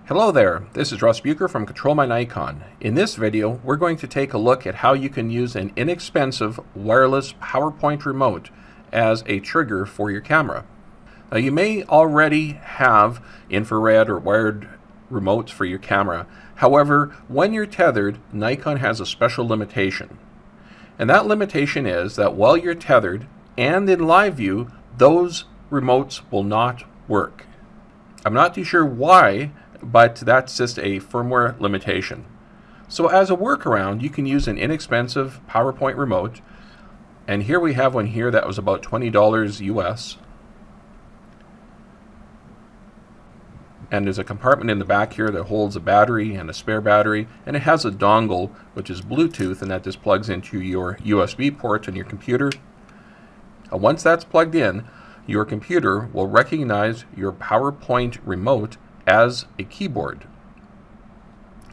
Hello there, this is Russ Bucher from ControlMyNikon. In this video, we're going to take a look at how you can use an inexpensive wireless PowerPoint remote as a trigger for your camera. Now, you may already have infrared or wired remotes for your camera. However, when you're tethered, Nikon has a special limitation. And that limitation is that while you're tethered and in live view, those remotes will not work. I'm not too sure why, but that's just a firmware limitation. So as a workaround, you can use an inexpensive PowerPoint remote, and here we have one here that was about $20 US. And there's a compartment in the back here that holds a battery and a spare battery, and it has a dongle which is Bluetooth, and that just plugs into your USB port on your computer. Once that's plugged in, your computer will recognize your PowerPoint remote as a keyboard.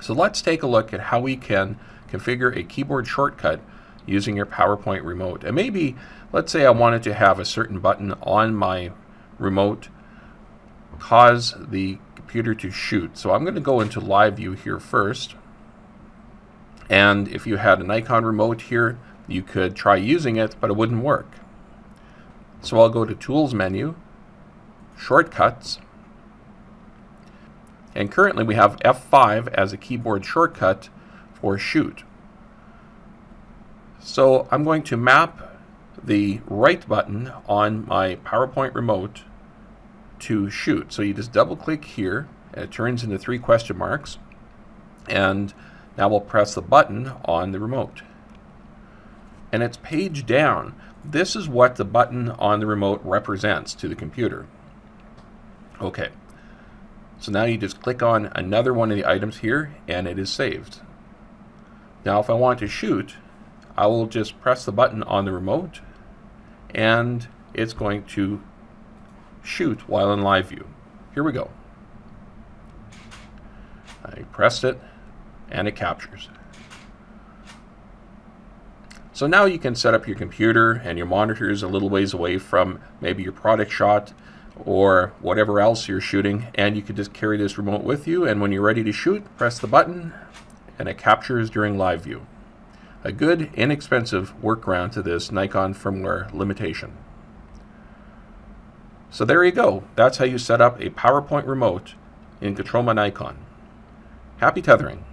So let's take a look at how we can configure a keyboard shortcut using your PowerPoint remote. And maybe, let's say I wanted to have a certain button on my remote cause the computer to shoot. So I'm going to go into live view here first. And if you had a Nikon remote here, you could try using it, but it wouldn't work. So I'll go to Tools menu, Shortcuts, and currently we have F5 as a keyboard shortcut for shoot. So I'm going to map the right button on my PowerPoint remote to shoot. So you just double click here and it turns into 3 question marks, and now we'll press the button on the remote. And it's page down. This is what the button on the remote represents to the computer. Okay. So now you just click on another one of the items here and it is saved. Now if I want to shoot, I will just press the button on the remote and it's going to shoot while in live view. Here we go. I pressed it and it captures. So now you can set up your computer and your monitors a little ways away from maybe your product shot or whatever else you're shooting, and you can just carry this remote with you, and when you're ready to shoot, press the button and it captures during live view. A good, inexpensive workaround to this Nikon firmware limitation. So there you go. That's how you set up a PowerPoint remote in ControlMyNikon. Happy tethering.